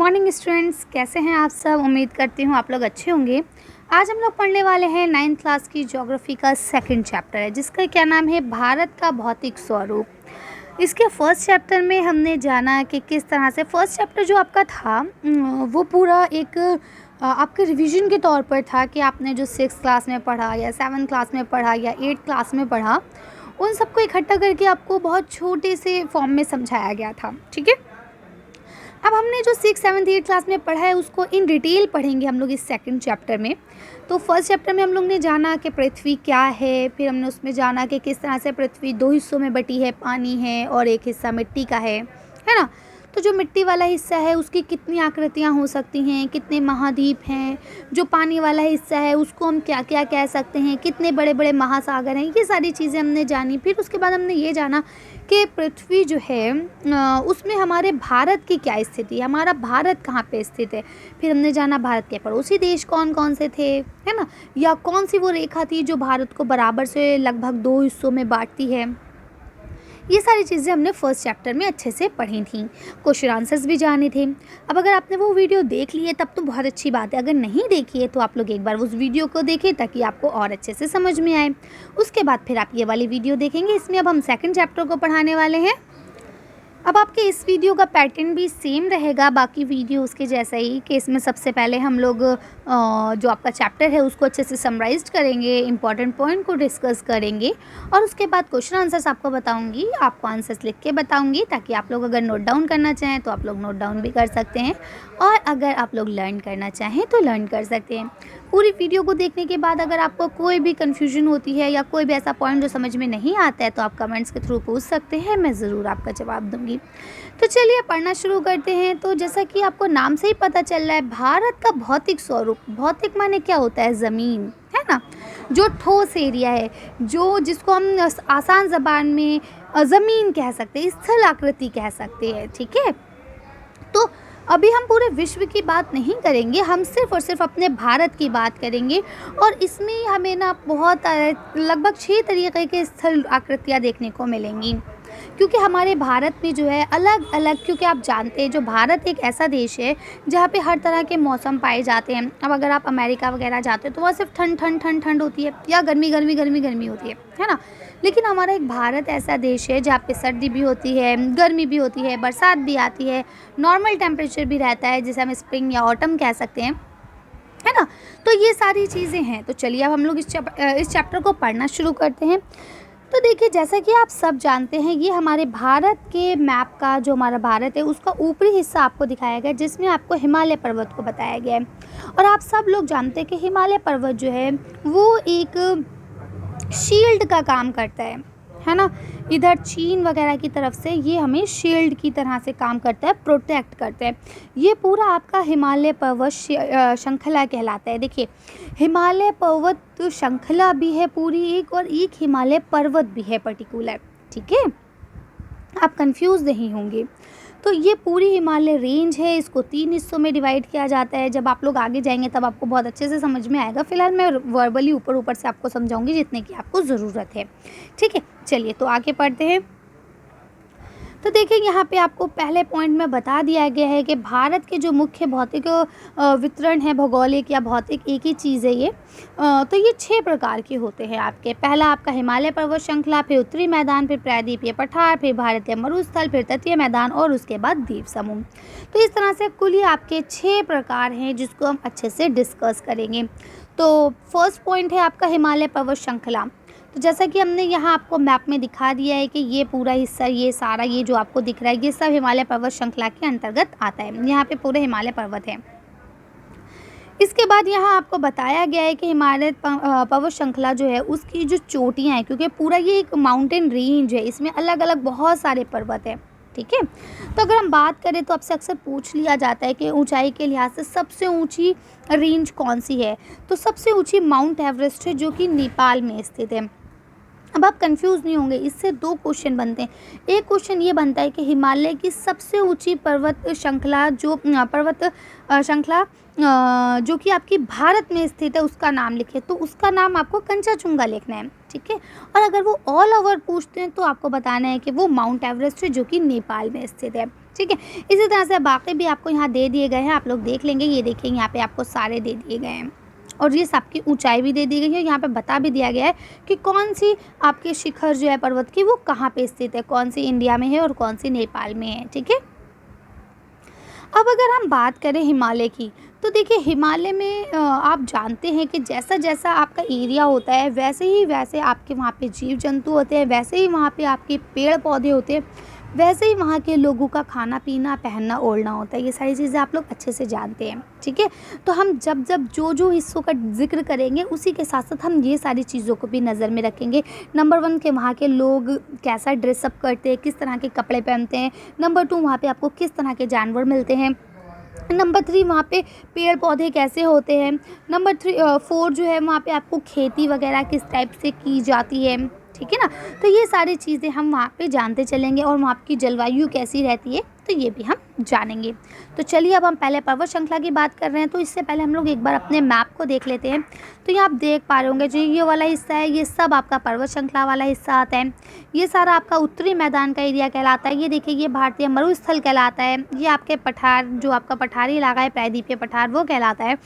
Morning students, कैसे हैं आप सब। उम्मीद करती हूँ आप लोग अच्छे होंगे। आज हम लोग पढ़ने वाले हैं 9th क्लास की ज्योग्राफी का सेकंड चैप्टर है, जिसका क्या नाम है, भारत का भौतिक स्वरूप। इसके फर्स्ट चैप्टर में हमने जाना कि किस तरह से फर्स्ट चैप्टर जो आपका था वो पूरा एक आपके रिवीजन के तौर पर था कि आपने जो 6th क्लास में पढ़ा या 7th क्लास में पढ़ा या 8th क्लास में पढ़ा, उन सबको इकट्ठा करके आपको बहुत छोटे से फॉर्म में समझाया गया था। ठीक है, अब हमने जो 6th 7th 8th क्लास में पढ़ा है उसको इन डिटेल पढ़ेंगे हम लोग इस सेकंड चैप्टर में। तो फर्स्ट चैप्टर में हम लोग ने जाना कि पृथ्वी क्या है, फिर हमने उसमें जाना कि किस तरह से पृथ्वी दो हिस्सों में बटी है, पानी है और एक हिस्सा मिट्टी का है ना। तो जो मिट्टी वाला हिस्सा है उसकी कितनी आकृतियाँ हो सकती हैं, कितने महाद्वीप हैं। जो पानी वाला हिस्सा है उसको हम क्या क्या कह सकते हैं, कितने बड़े बड़े महासागर हैं, ये सारी चीज़ें हमने जानी। फिर उसके बाद हमने ये जाना कि पृथ्वी जो है उसमें हमारे भारत की क्या स्थिति है, हमारा भारत कहाँ पे स्थित है। फिर हमने जाना भारत के पड़ोसी देश कौन कौन से थे, है ना, या कौन सी वो रेखा थी जो भारत को बराबर से लगभग दो हिस्सों में बांटती है। ये सारी चीज़ें हमने फर्स्ट चैप्टर में अच्छे से पढ़ी थी। क्वेश्चन आंसर्स भी जाने थे। अब अगर आपने वो वीडियो देख ली है तब तो बहुत अच्छी बात है, अगर नहीं देखी है तो आप लोग एक बार उस वीडियो को देखें ताकि आपको और अच्छे से समझ में आए। उसके बाद फिर आप ये वाली वीडियो देखेंगे, इसमें अब हम सेकंड चैप्टर को पढ़ाने वाले हैं। अब आपके इस वीडियो का पैटर्न भी सेम रहेगा बाकी वीडियोस के जैसा ही, कि इसमें सबसे पहले हम लोग जो आपका चैप्टर है उसको अच्छे से समराइज करेंगे, इंपॉर्टेंट पॉइंट को डिस्कस करेंगे और उसके बाद क्वेश्चन आंसर्स आपको बताऊंगी, आपको आंसर्स लिख के बताऊंगी ताकि आप लोग अगर नोट डाउन करना चाहें तो आप लोग नोट डाउन भी कर सकते हैं और अगर आप लोग लर्न करना चाहें तो लर्न कर सकते हैं। पूरी वीडियो को देखने के बाद अगर आपको कोई भी कन्फ्यूजन होती है या कोई भी ऐसा पॉइंट जो समझ में नहीं आता है तो आप कमेंट्स के थ्रू पूछ सकते हैं, मैं ज़रूर आपका जवाब दूंगी। तो चलिए पढ़ना शुरू करते हैं। तो जैसा कि आपको नाम से ही पता चल रहा है, भारत का भौतिक स्वरूप, भौतिक माने क्या होता है, ज़मीन, है ना, जो ठोस एरिया है, जो जिसको हम आसान ज़बान में ज़मीन कह सकते हैं, स्थल आकृति कह सकते हैं। ठीक है, तो अभी हम पूरे विश्व की बात नहीं करेंगे, हम सिर्फ और सिर्फ अपने भारत की बात करेंगे और इसमें हमें ना बहुत लगभग 6 तरीके के स्थल आकृतियाँ देखने को मिलेंगी, क्योंकि हमारे भारत में जो है अलग अलग, क्योंकि आप जानते हैं जो भारत एक ऐसा देश है जहाँ पे हर तरह के मौसम पाए जाते हैं। अब अगर आप अमेरिका वगैरह जाते हो तो वहाँ सिर्फ ठंड ठंड ठंड ठंड होती है या गर्मी गर्मी गर्मी गर्मी होती है ना। लेकिन हमारा एक भारत ऐसा देश है जहाँ पे सर्दी भी होती है, गर्मी भी होती है, बरसात भी आती है, नॉर्मल टेम्परेचर भी रहता है जिसे हम स्प्रिंग या ऑटम कह सकते हैं, है ना। तो ये सारी चीज़ें हैं। तो चलिए अब हम लोग इस चैप्टर को पढ़ना शुरू करते हैं। तो देखिए, जैसा कि आप सब जानते हैं, ये हमारे भारत के मैप का, जो हमारा भारत है उसका ऊपरी हिस्सा आपको दिखाया गया है, जिसमें आपको हिमालय पर्वत को बताया गया है। और आप सब लोग जानते हैं कि हिमालय पर्वत जो है वो एक शील्ड का काम करता है ना। इधर चीन वगैरह की तरफ से ये हमें शील्ड की तरह से काम करता है, प्रोटेक्ट करता है। ये पूरा आपका हिमालय पर्वत श्रृंखला कहलाता है। देखिए, हिमालय पर्वत श्रृंखला भी है पूरी एक, और एक हिमालय पर्वत भी है पर्टिकुलर। ठीक है, आप कंफ्यूज नहीं होंगे। तो ये पूरी हिमालय रेंज है, इसको 3 हिस्सों में डिवाइड किया जाता है। जब आप लोग आगे जाएंगे तब आपको बहुत अच्छे से समझ में आएगा। फिलहाल मैं वर्बली ऊपर ऊपर से आपको समझाऊंगी जितने की आपको ज़रूरत है। ठीक है, चलिए तो आगे पढ़ते हैं। तो देखिए, यहाँ पे आपको पहले पॉइंट में बता दिया गया है कि भारत के जो मुख्य भौतिक वितरण है, भौगोलिक या भौतिक, एक ही चीज़ है ये। तो ये 6 प्रकार के होते हैं आपके। पहला आपका हिमालय पर्वत श्रृंखला, फिर उत्तरी मैदान, फिर प्रायद्वीपीय पठार, फिर भारतीय मरुस्थल, फिर तटीय मैदान और उसके बाद द्वीप समूह। तो इस तरह से कुल ही आपके 6 प्रकार हैं जिसको हम अच्छे से डिस्कस करेंगे। तो फर्स्ट पॉइंट है आपका हिमालय पर्वत श्रृंखला। तो जैसा कि हमने यहाँ आपको मैप में दिखा दिया है कि ये पूरा हिस्सा, ये सारा, ये जो आपको दिख रहा है, ये सब हिमालय पर्वत श्रृंखला के अंतर्गत आता है। यहाँ पे पूरे हिमालय पर्वत है। इसके बाद यहाँ आपको बताया गया है कि हिमालय पर्वत श्रृंखला जो है उसकी जो चोटियाँ हैं, क्योंकि पूरा ये एक माउंटेन रेंज है, इसमें अलग अलग बहुत सारे पर्वत हैं। ठीक है, तो अगर हम बात करें तो आपसे अक्सर पूछ लिया जाता है कि ऊंचाई के लिहाज से सबसे ऊंची रेंज कौन सी है। तो सबसे ऊंची माउंट एवरेस्ट है, जो कि नेपाल में स्थित है। अब आप कंफ्यूज नहीं होंगे, इससे 2 क्वेश्चन बनते हैं। एक क्वेश्चन ये बनता है कि हिमालय की सबसे ऊंची पर्वत श्रृंखला जो कि आपकी भारत में स्थित है उसका नाम लिखे, तो उसका नाम आपको कंचनजुंगा लिखना है। ठीक है, और अगर वो ऑल ओवर पूछते हैं तो आपको बताना है कि वो माउंट एवरेस्ट है जो कि नेपाल में स्थित है। ठीक है। इसी तरह से बाकी भी आपको यहाँ दे दिए गए हैं, आप लोग देख लेंगे। ये देखिए यहाँ पे आपको सारे दे दिए गए हैं और ये सबकी ऊंचाई भी दे दी गई है। यहाँ पे बता भी दिया गया है कि कौन सी आपके शिखर जो है पर्वत की वो कहाँ पे स्थित है, कौन सी इंडिया में है और कौन सी नेपाल में है। ठीक है। अब अगर हम बात करें हिमालय की, तो देखिए हिमालय में आप जानते हैं कि जैसा जैसा आपका एरिया होता है वैसे आपके वहाँ पे जीव जंतु होते हैं, वैसे ही वहाँ पे आपके पेड़ पौधे होते हैं, वैसे ही वहाँ के लोगों का खाना पीना पहनना ओढ़ना होता है। ये सारी चीज़ें आप लोग अच्छे से जानते हैं। ठीक है। तो हम जब जब जो हिस्सों का जिक्र करेंगे उसी के साथ साथ हम ये सारी चीज़ों को भी नज़र में रखेंगे। नंबर 1 के वहाँ के लोग कैसा ड्रेसअप करते हैं, किस तरह के कपड़े पहनते हैं। नंबर 2 वहाँ पे आपको किस तरह के जानवर मिलते हैं। नंबर 3 वहाँ पे पेड़ पौधे कैसे होते हैं। नंबर 4 जो है वहाँ पे आपको खेती वगैरह किस टाइप से की जाती है। ठीक है ना। तो ये सारी चीज़ें हम वहाँ पे जानते चलेंगे और वहाँ की जलवायु कैसी रहती है तो ये भी हम जानेंगे। तो चलिए अब हम पहले पर्वत श्रृंखला की बात कर रहे हैं, तो इससे पहले हम लोग एक बार अपने मैप को देख लेते हैं। तो ये आप देख पा रहे होंगे जो ये वाला हिस्सा है ये सब आपका पर्वत श्रृंखला वाला हिस्सा आता है। ये सारा आपका उत्तरी मैदान का एरिया कहलाता है। ये देखिए ये भारतीय मरुस्थल कहलाता है। ये आपके पठार जो आपका पठारी इलाका है प्रायद्वीपीय पठार वो कहलाता है।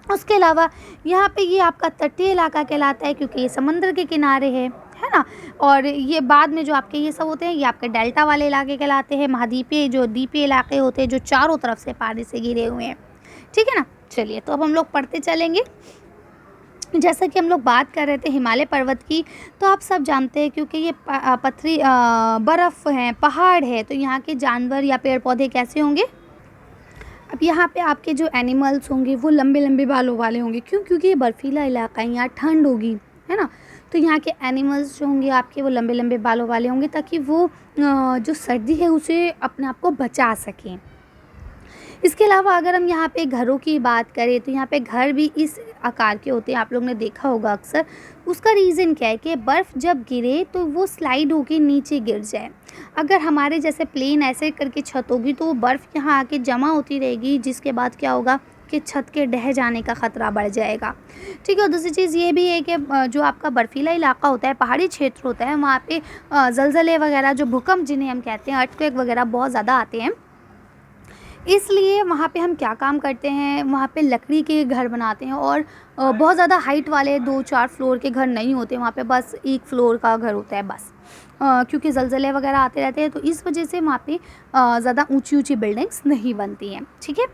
उसके अलावा यहाँ पे ये आपका तटीय इलाका कहलाता है क्योंकि ये समंदर के किनारे है ना। और ये बाद में जो आपके ये सब होते हैं ये आपके डेल्टा वाले इलाके कहलाते हैं। महाद्वीपीय जो द्वीपीय इलाके होते हैं जो चारों तरफ से पानी से घिरे हुए हैं। ठीक है ना। चलिए तो अब हम लोग पढ़ते चलेंगे। जैसा कि हम लोग बात कर रहे थे हिमालय पर्वत की, तो आप सब जानते हैं क्योंकि ये पथरी बर्फ़ है, पहाड़ है, तो यहाँ के जानवर या पेड़ पौधे कैसे होंगे। अब यहाँ पे आपके जो एनिमल्स होंगे वो लंबे लंबे बालों वाले होंगे। क्यों? क्योंकि ये बर्फीला इलाका है, यहाँ ठंड होगी, है ना। तो यहाँ के एनिमल्स जो होंगे आपके वो लंबे लंबे बालों वाले होंगे ताकि वो जो सर्दी है उसे अपने आप को बचा सकें। इसके अलावा अगर हम यहाँ पे घरों की बात करें तो यहाँ पे घर भी इस आकार के होते हैं, आप लोग ने देखा होगा अक्सर। उसका रीज़न क्या है कि बर्फ़ जब गिरे तो वो स्लाइड होके नीचे गिर जाए। अगर हमारे जैसे प्लेन ऐसे करके छत होगी तो वो बर्फ़ यहाँ आके जमा होती रहेगी, जिसके बाद क्या होगा कि छत के ढह जाने का ख़तरा बढ़ जाएगा। ठीक है। और दूसरी चीज़ ये भी है कि जो आपका बर्फीला इलाका होता है, पहाड़ी क्षेत्र होता है, वहाँ पे ज़लज़ले वगैरह जो भूकंप जिन्हें हम कहते हैं, अर्थक्वेक वगैरह बहुत ज़्यादा आते हैं। इसलिए वहाँ पे हम क्या काम करते हैं, वहाँ पे लकड़ी के घर बनाते हैं और बहुत ज़्यादा हाइट वाले 2-4 फ्लोर के घर नहीं होते, वहाँ पे बस 1 फ्लोर का घर होता है बस। क्योंकि ज़लज़ले वगैरह आते रहते हैं तो इस वजह से वहाँ पे ज़्यादा ऊंची बिल्डिंग्स नहीं बनती हैं। ठीक है।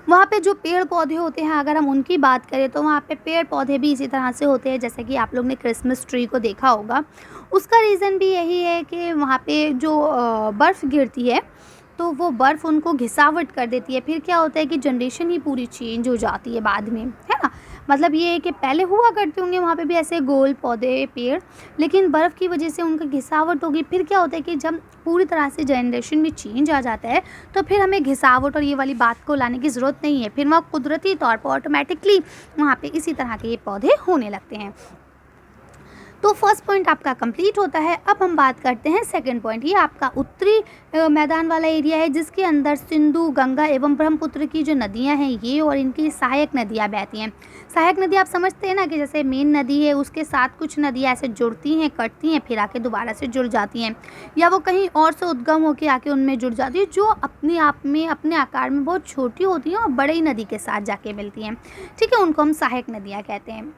वहाँ पे जो पेड़ पौधे होते हैं अगर हम उनकी बात करें तो वहाँ पे पेड़ पौधे भी इसी तरह से होते हैं, जैसे कि आप लोग ने क्रिसमस ट्री को देखा होगा। उसका रीज़न भी यही है कि वहाँ पे जो बर्फ़ गिरती है तो वो बर्फ़ उनको घिसावट कर देती है। फिर क्या होता है कि जनरेशन ही पूरी चेंज हो जाती है बाद में, है ना। मतलब ये है कि पहले हुआ करते होंगे वहाँ पे भी ऐसे गोल पौधे पेड़, लेकिन बर्फ़ की वजह से उनका घिसावट होगी। फिर क्या होता है कि जब पूरी तरह से जनरेशन में चेंज आ जाता है तो फिर हमें घिसावट और ये वाली बात को लाने की ज़रूरत नहीं है। फिर वहाँ कुदरती तौर पर ऑटोमेटिकली वहाँ पे इसी तरह के ये पौधे होने लगते हैं। तो फर्स्ट पॉइंट आपका कंप्लीट होता है। अब हम बात करते हैं सेकंड पॉइंट। ये आपका उत्तरी मैदान वाला एरिया है जिसके अंदर सिंधु, गंगा एवं ब्रह्मपुत्र की जो नदियां हैं ये और इनकी सहायक नदियां बहती हैं। सहायक नदी आप समझते हैं ना कि जैसे मेन नदी है उसके साथ कुछ नदियां ऐसे जुड़ती हैं, कटती हैं, फिर आके दोबारा से जुड़ जाती हैं, या वो कहीं और से उद्गम होकर आके उनमें जुड़ जाती है, जो अपने आप में अपने आकार में बहुत छोटी होती हैं और बड़ी नदी के साथ जाके मिलती हैं। ठीक है। उनको हम सहायक नदियाँ कहते हैं।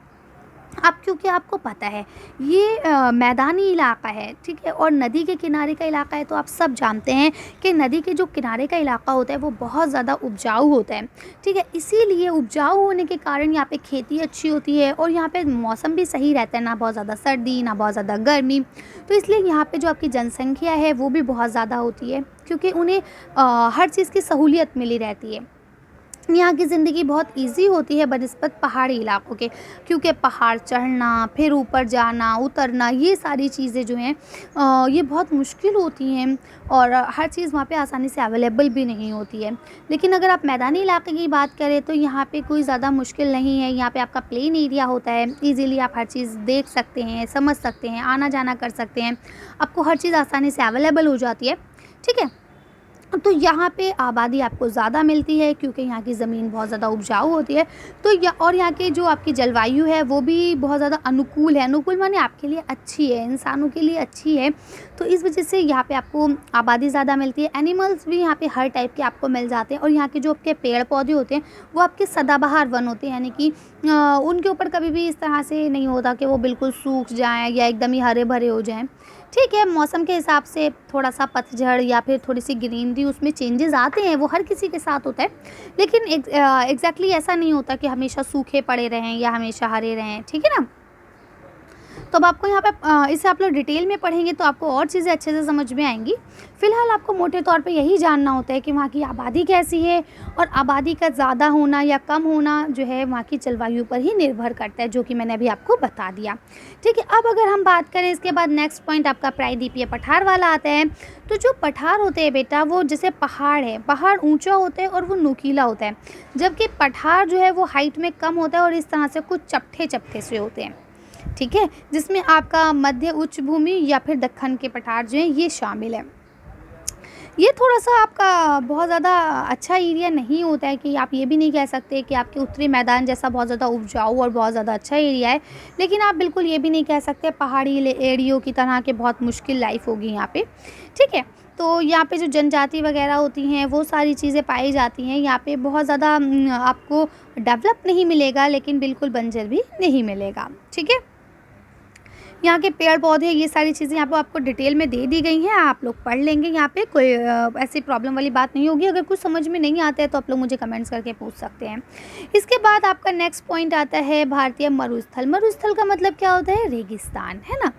अब क्योंकि आपको पता है ये मैदानी इलाका है, ठीक है, और नदी के किनारे का इलाका है, तो आप सब जानते हैं कि नदी के जो किनारे का इलाका होता है वो बहुत ज़्यादा उपजाऊ होता है। ठीक है। इसीलिए उपजाऊ होने के कारण यहाँ पे खेती अच्छी होती है और यहाँ पे मौसम भी सही रहता है, ना बहुत ज़्यादा सर्दी ना बहुत ज़्यादा गर्मी। तो इसलिए यहाँ पे जो आपकी जनसंख्या है वो भी बहुत ज़्यादा होती है क्योंकि उन्हें हर चीज़ की सहूलियत मिली रहती है। यहाँ की ज़िंदगी बहुत इजी होती है बनिस्बत पहाड़ी इलाकों के, क्योंकि पहाड़ चढ़ना फिर ऊपर जाना उतरना ये सारी चीज़ें जो हैं ये बहुत मुश्किल होती हैं और हर चीज़ वहाँ पे आसानी से अवेलेबल भी नहीं होती है। लेकिन अगर आप मैदानी इलाके की बात करें तो यहाँ पे कोई ज़्यादा मुश्किल नहीं है। यहाँ पे आपका प्लेन एरिया होता है, ईज़िली आप हर चीज़ देख सकते हैं, समझ सकते हैं, आना जाना कर सकते हैं, आपको हर चीज़ आसानी से अवेलेबल हो जाती है। ठीक है। तो यहाँ पे आबादी आपको ज़्यादा मिलती है क्योंकि यहाँ की ज़मीन बहुत ज़्यादा उपजाऊ होती है। तो और यहाँ की जो आपकी जलवायु है वो भी बहुत ज़्यादा अनुकूल है। अनुकूल माने आपके लिए अच्छी है, इंसानों के लिए अच्छी है। तो इस वजह से यहाँ पे आपको आबादी ज़्यादा मिलती है। एनिमल्स भी यहाँ पे हर टाइप के आपको मिल जाते हैं। और यहाँ के जो आपके पेड़ पौधे होते हैं वो आपके सदाबहार वन होते हैं, यानी कि उनके ऊपर कभी भी इस तरह से नहीं होता कि वो बिल्कुल सूख जाएँ या एकदम ही हरे भरे हो जाएँ। ठीक है, मौसम के हिसाब से थोड़ा-सा पतझड़ या फिर थोड़ी-सी ग्रीनरी उसमें चेंजेस आते हैं, वो हर किसी के साथ होता है। लेकिन एग्ज़ैक्टली ऐसा नहीं होता कि हमेशा सूखे पड़े रहें या हमेशा हरे रहें, ठीक है ना? तो अब आपको यहाँ पे इसे आप लोग डिटेल में पढ़ेंगे तो आपको और चीज़ें अच्छे से समझ में आएँगी। फ़िलहाल आपको मोटे तौर पे यही जानना होता है कि वहाँ की आबादी कैसी है, और आबादी का ज़्यादा होना या कम होना जो है वहाँ की जलवायु पर ही निर्भर करता है, जो कि मैंने अभी आपको बता दिया। ठीक है, अब अगर हम बात करें इसके बाद नेक्स्ट पॉइंट आपका प्रायद्वीपीय पठार वाला आता है। तो जो पठार होते हैं बेटा, वो जैसे पहाड़ है, पहाड़ ऊँचा होता है और वो नुकीला होता है, जबकि पठार जो है वो हाइट में कम होता है और इस तरह से कुछ चपटे-चपटे से होते हैं। ठीक है, जिसमें आपका मध्य उच्च भूमि या फिर दक्कन के पठार जो हैं ये शामिल है। ये थोड़ा-सा आपका बहुत ज़्यादा अच्छा एरिया नहीं होता है, कि आप ये भी नहीं कह सकते कि आपके उत्तरी मैदान जैसा बहुत ज़्यादा उपजाऊ और बहुत ज़्यादा अच्छा एरिया है। लेकिन आप बिल्कुल ये भी नहीं कह सकते पहाड़ी एरियो की तरह के बहुत मुश्किल लाइफ़ होगी यहाँ पे। ठीक है, तो यहाँ पे जो जनजाति वग़ैरह होती हैं वो सारी चीज़ें पाई जाती हैं। यहाँ पे बहुत ज़्यादा आपको डेवलप नहीं मिलेगा, लेकिन बिल्कुल बंजर भी नहीं मिलेगा। ठीक है? यहाँ के पेड़-पौधे ये सारी चीज़ें यहाँ पे आपको डिटेल में दे दी गई हैं, आप लोग पढ़ लेंगे। यहाँ पे कोई ऐसी प्रॉब्लम वाली बात नहीं होगी। अगर कुछ समझ में नहीं आता है तो आप लोग मुझे कमेंट्स करके पूछ सकते हैं। इसके बाद आपका नेक्स्ट पॉइंट आता है भारतीय मरुस्थल। मरुस्थल का मतलब क्या होता है? रेगिस्तान, है ना?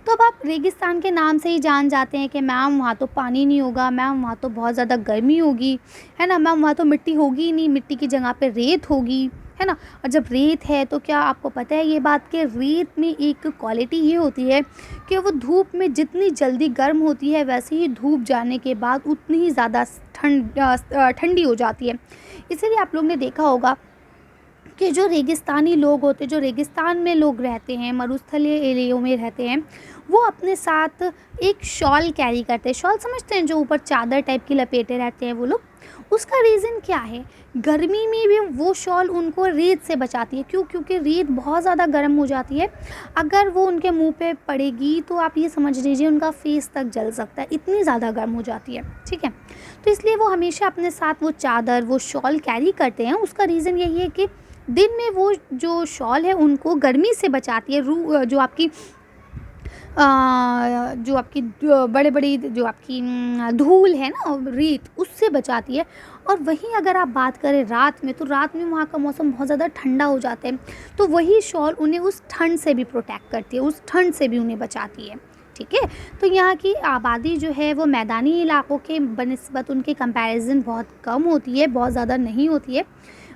तो अब आप रेगिस्तान के नाम से ही जान जाते हैं कि मैम वहाँ तो पानी नहीं होगा, मैम वहाँ तो बहुत ज़्यादा गर्मी होगी, है ना? मैम वहाँ तो मिट्टी होगी ही नहीं, मिट्टी की जगह पे रेत होगी, है ना? और जब रेत है तो क्या आपको पता है ये बात कि रेत में एक क्वालिटी ये होती है कि वो धूप में जितनी जल्दी गर्म होती है, वैसे ही धूप जाने के बाद उतनी ही ज़्यादा ठंडी हो जाती है। इसीलिए आप लोग ने देखा होगा कि जो रेगिस्तानी लोग होते हैं, जो रेगिस्तान में लोग रहते हैं, मरुस्थलीय एरियो में रहते हैं, वो अपने साथ एक शॉल कैरी करते हैं। शॉल समझते हैं, जो ऊपर चादर टाइप की लपेटे रहते हैं वो लोग। उसका रीज़न क्या है? गर्मी में भी वो शॉल उनको रेत से बचाती है। क्यों? क्योंकि रेत बहुत ज़्यादा गर्म हो जाती है। अगर वो उनके मुँह पे पड़ेगी तो आप ये समझ लीजिए उनका फेस तक जल सकता है, इतनी ज़्यादा गर्म हो जाती है। ठीक है? तो इसलिए वो हमेशा अपने साथ वो चादर, वो शॉल कैरी करते हैं। उसका रीज़न यही है कि दिन में वो जो शॉल है उनको गर्मी से बचाती है। जो आपकी बड़ी-बड़ी जो आपकी धूल है ना, रेत, उससे बचाती है। और वहीं अगर आप बात करें रात में, तो रात में वहाँ का मौसम बहुत ज़्यादा ठंडा हो जाता है, तो वही शॉल उन्हें उस ठंड से भी प्रोटेक्ट करती है, उस ठंड से भी उन्हें बचाती है। ठीक है? तो यहाँ की आबादी जो है वो मैदानी इलाकों के बनिस्बत उनके कंपैरिज़न बहुत कम होती है, बहुत ज़्यादा नहीं होती है।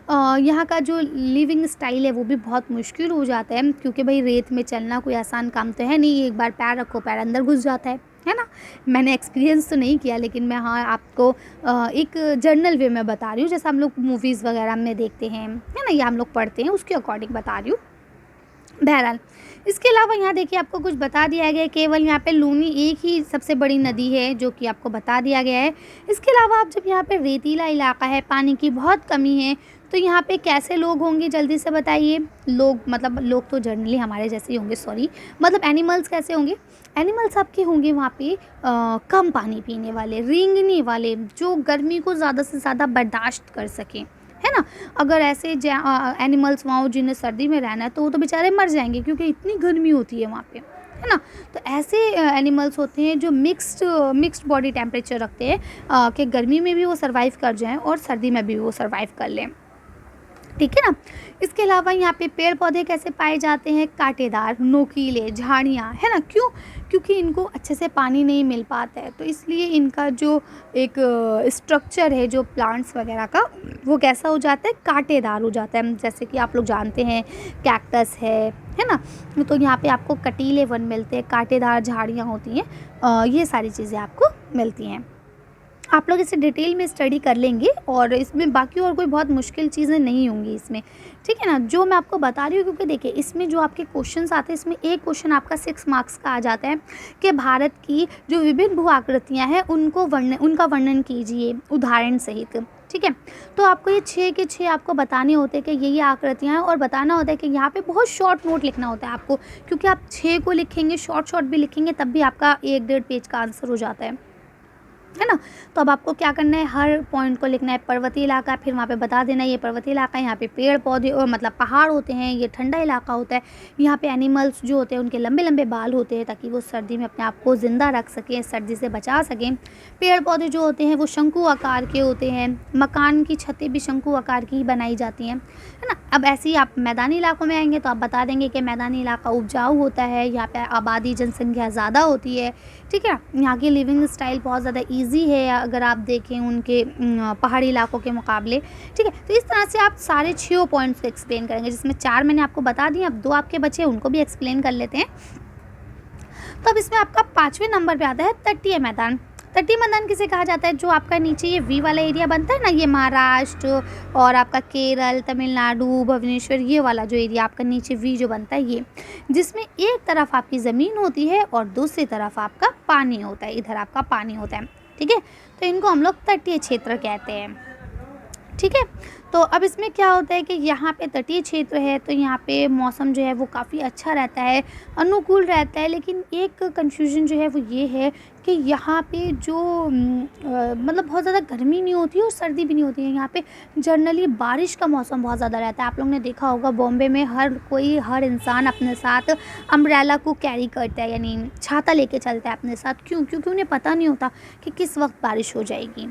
यहाँ का जो लिविंग स्टाइल है वो भी बहुत मुश्किल हो जाता है, क्योंकि भाई रेत में चलना कोई आसान काम तो है नहीं। एक बार पैर रखो, पैर अंदर घुस जाता है ना? मैंने एक्सपीरियंस तो नहीं किया, लेकिन मैं हाँ आपको एक जर्नल वे में बता रही हूँ, जैसा हम लोग मूवीज़ वगैरह में देखते हैं, है ना, या हम लोग पढ़ते हैं, उसके अकॉर्डिंग बता रही हूँ। बहरहाल, इसके अलावा यहाँ देखिए आपको कुछ बता दिया गया है। केवल यहाँ पे लूनी एक ही सबसे बड़ी नदी है, जो कि आपको बता दिया गया है। इसके अलावा आप जब यहाँ पे रेतीला इलाका है, पानी की बहुत कमी है, तो यहाँ पे कैसे लोग होंगे जल्दी से बताइए? लोग मतलब लोग तो जनरली हमारे जैसे ही होंगे, सॉरी, मतलब एनिमल्स कैसे होंगे? एनिमल्स आपके होंगे वहाँ पे कम पानी पीने वाले, रेंगने वाले, जो गर्मी को ज़्यादा से ज़्यादा बर्दाश्त कर सकें, है ना? अगर ऐसे एनिमल्स वहाँ हो जिन्हें सर्दी में रहना है, तो वो तो बेचारे मर जाएंगे, क्योंकि इतनी गर्मी होती है वहाँ पे, है ना? तो ऐसे एनिमल्स होते हैं जो मिक्स्ड बॉडी टेम्परेचर रखते हैं, कि गर्मी में भी वो सर्वाइव कर जाएं और सर्दी में भी वो सर्वाइव कर लें। ठीक है ना? इसके अलावा यहाँ पे पेड़ पौधे कैसे पाए जाते हैं? कांटेदार, नोकीले, झाड़ियाँ, है ना? क्यों? क्योंकि इनको अच्छे से पानी नहीं मिल पाता है, तो इसलिए इनका जो एक स्ट्रक्चर है जो प्लांट्स वगैरह का, वो कैसा हो जाता है? कांटेदार हो जाता है। जैसे कि आप लोग जानते हैं कैक्टस है ना? तो यहाँ पे आपको कटीले वन मिलते हैं, कांटेदार झाड़ियाँ होती हैं, ये सारी चीज़ें आपको मिलती हैं। आप लोग इसे डिटेल में स्टडी कर लेंगे और इसमें बाकी और कोई बहुत मुश्किल चीज़ें नहीं होंगी इसमें, ठीक है ना। जो मैं आपको बता रही हूँ, क्योंकि देखिए इसमें जो आपके क्वेश्चंस आते हैं, इसमें एक क्वेश्चन आपका 6 मार्क्स का आ जाता है कि भारत की जो विभिन्न भू आकृतियाँ हैं उनका वर्णन कीजिए उदाहरण सहित, ठीक है। तो आपको ये 6 के 6 आपको बताने होते हैं कि ये आकृतियाँ हैं, और बताना होता है कि यहाँ पे बहुत शॉर्ट नोट लिखना होता है आपको, क्योंकि आप 6 को लिखेंगे शॉर्ट भी लिखेंगे तब भी आपका 1-1.5 पेज का आंसर हो जाता है ना। तो अब आपको क्या करना है, हर पॉइंट को लिखना है। पर्वतीय इलाका, फिर वहाँ पे बता देना ये पर्वतीय इलाका है, यहाँ पे पेड़ पौधे और मतलब पहाड़ होते हैं, ये ठंडा इलाका होता है, यहाँ पे एनिमल्स जो होते हैं उनके लंबे लंबे बाल होते हैं ताकि वो सर्दी में अपने आप को ज़िंदा रख सकें, सर्दी से बचा सकें। पेड़ पौधे जो होते हैं वो शंकु आकार के होते हैं, मकान की छतें भी शंकु आकार की ही बनाई जाती हैं, है ना। अब ऐसे ही आप मैदानी इलाकों में आएंगे तो आप बता देंगे कि मैदानी इलाका उपजाऊ होता है, यहाँ पे आबादी जनसंख्या ज़्यादा होती है, ठीक है। यहाँ की लिविंग स्टाइल बहुत ज़्यादा ईजी है अगर आप देखें उनके पहाड़ी इलाकों के मुकाबले, ठीक है। तो इस तरह से आप सारे 6 पॉइंट्स को एक्सप्लेन करेंगे, जिसमें 4 मैंने आपको बता दिए, अब 2 आपके बचे उनको भी एक्सप्लेन कर लेते हैं। तो अब इसमें आपका 5वें नंबर पे आता है तटीय मैदान। तटीय मैदान किसे कहा जाता है, जो आपका नीचे ये वी वाला एरिया बनता है ना, ये महाराष्ट्र और आपका केरल, तमिलनाडु, भुवनेश्वर, ये वाला जो एरिया आपका नीचे वी जो बनता है, ये जिसमें एक तरफ आपकी ज़मीन होती है और दूसरी तरफ आपका पानी होता है, इधर आपका पानी होता है, ठीक है। तो इनको हम लोग तटीय क्षेत्र कहते हैं, ठीक है। तो अब इसमें क्या होता है कि यहाँ पे तटीय क्षेत्र है तो यहाँ पे मौसम जो है वो काफ़ी अच्छा रहता है, अनुकूल रहता है, लेकिन एक कन्फ्यूजन जो है वो ये है कि यहाँ पे जो मतलब बहुत ज़्यादा गर्मी नहीं होती है और सर्दी भी नहीं होती है, यहाँ पे जनरली बारिश का मौसम बहुत ज़्यादा रहता है। आप लोगों ने देखा होगा बॉम्बे में हर इंसान अपने साथ अम्ब्रेला को कैरी करता है, यानी छाता लेके चलता है अपने साथ। क्योंकि उन्हें पता नहीं होता कि किस वक्त बारिश हो जाएगी,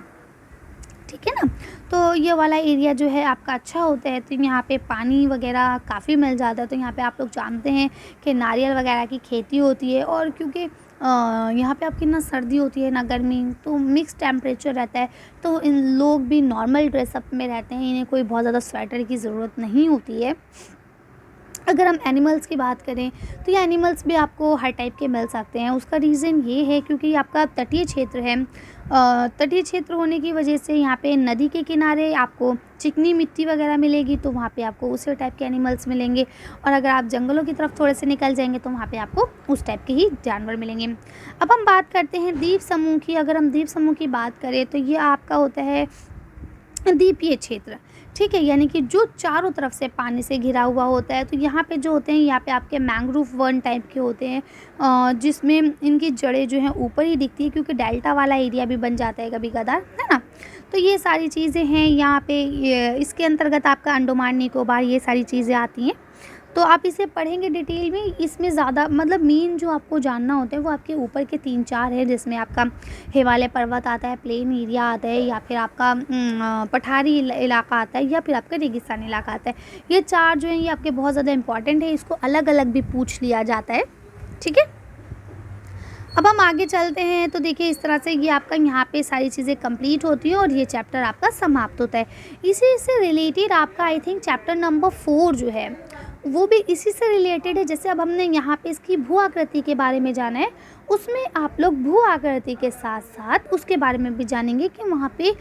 ठीक है ना। तो ये वाला एरिया जो है आपका अच्छा होता है, तो यहाँ पे पानी वगैरह काफ़ी मिल जाता है। तो यहाँ पे आप लोग जानते हैं कि नारियल वगैरह की खेती होती है, और क्योंकि यहाँ पे आपकी ना सर्दी होती है ना गर्मी, तो मिक्स टेम्परेचर रहता है, तो इन लोग भी नॉर्मल ड्रेसअप में रहते हैं, इन्हें कोई बहुत ज़्यादा स्वेटर की ज़रूरत नहीं होती है। अगर हम एनिमल्स की बात करें तो ये एनिमल्स भी आपको हर टाइप के मिल सकते हैं। उसका रीज़न ये है क्योंकि ये आपका तटीय क्षेत्र है। तटीय क्षेत्र होने की वजह से यहाँ पे नदी के किनारे आपको चिकनी मिट्टी वगैरह मिलेगी, तो वहाँ पे आपको उसी टाइप के एनिमल्स मिलेंगे। और अगर आप जंगलों की तरफ थोड़े से निकल जाएंगे तो वहाँ पे आपको उस टाइप के ही जानवर मिलेंगे। अब हम बात करते हैं द्वीप समूह की। अगर हम द्वीप समूह की बात करें तो ये आपका होता है द्वीपीय क्षेत्र, ठीक है, यानी कि जो चारों तरफ से पानी से घिरा हुआ होता है। तो यहाँ पे जो होते हैं, यहाँ पे आपके मैंग्रोव वन टाइप के होते हैं, जिसमें इनकी जड़ें जो हैं ऊपर ही दिखती है, क्योंकि डेल्टा वाला एरिया भी बन जाता है कभी कदार, है ना। तो ये सारी चीज़ें हैं यहाँ पे, इसके अंतर्गत आपका अंडमान निकोबार, ये सारी चीज़ें आती हैं। तो आप इसे पढ़ेंगे डिटेल में। इसमें ज़्यादा मतलब मेन जो आपको जानना होता है वो आपके ऊपर के 3-4 है, जिसमें आपका हिमालय पर्वत आता है, प्लेन एरिया आता है, या फिर आपका पठारी इलाका आता है, या फिर आपका रेगिस्तानी इलाका आता है। ये 4 जो हैं ये आपके बहुत ज़्यादा इंपॉर्टेंट है, इसको अलग अलग भी पूछ लिया जाता है, ठीक है। अब हम आगे चलते हैं तो देखिए इस तरह से ये आपका यहाँ पे सारी चीज़ें कंप्लीट होती हैं और ये चैप्टर आपका समाप्त होता है। इसी से रिलेटेड आपका आई थिंक चैप्टर नंबर 4 जो है वो भी इसी से रिलेटेड है। जैसे अब हमने यहाँ पे इसकी भू आकृति के बारे में जाना है, उसमें आप लोग भू आकृति के साथ साथ उसके बारे में भी जानेंगे कि वहाँ पे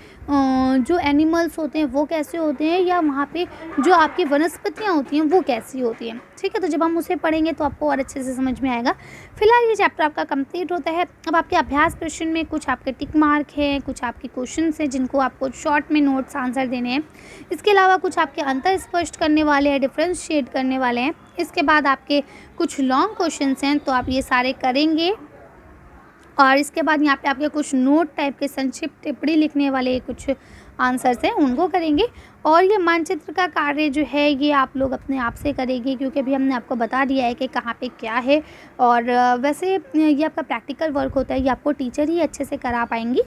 जो एनिमल्स होते हैं वो कैसे होते हैं, या वहाँ पे जो आपकी वनस्पतियाँ होती हैं वो कैसी होती हैं, ठीक है। तो जब हम उसे पढ़ेंगे तो आपको और अच्छे से समझ में आएगा। फिलहाल ये चैप्टर आपका कंप्लीट होता है। अब आपके अभ्यास प्रश्न में कुछ आपके टिक मार्क हैं, कुछ आपके क्वेश्चन हैं जिनको आपको शॉर्ट में नोट्स आंसर देने हैं। इसके अलावा कुछ आपके अंतर स्पष्ट करने वाले हैं, डिफ्रेंशिएट करने वाले हैं। इसके बाद आपके कुछ लॉन्ग क्वेश्चन हैं, तो आप ये सारे करेंगे। और इसके बाद यहाँ पे आपके कुछ नोट टाइप के संक्षिप्त टिप्पणी लिखने वाले कुछ आंसर्स हैं, उनको करेंगे। और ये मानचित्र का कार्य जो है ये आप लोग अपने आप से करेंगे, क्योंकि अभी हमने आपको बता दिया है कि कहाँ पे क्या है। और वैसे ये आपका प्रैक्टिकल वर्क होता है, ये आपको टीचर ही अच्छे से करा पाएंगी,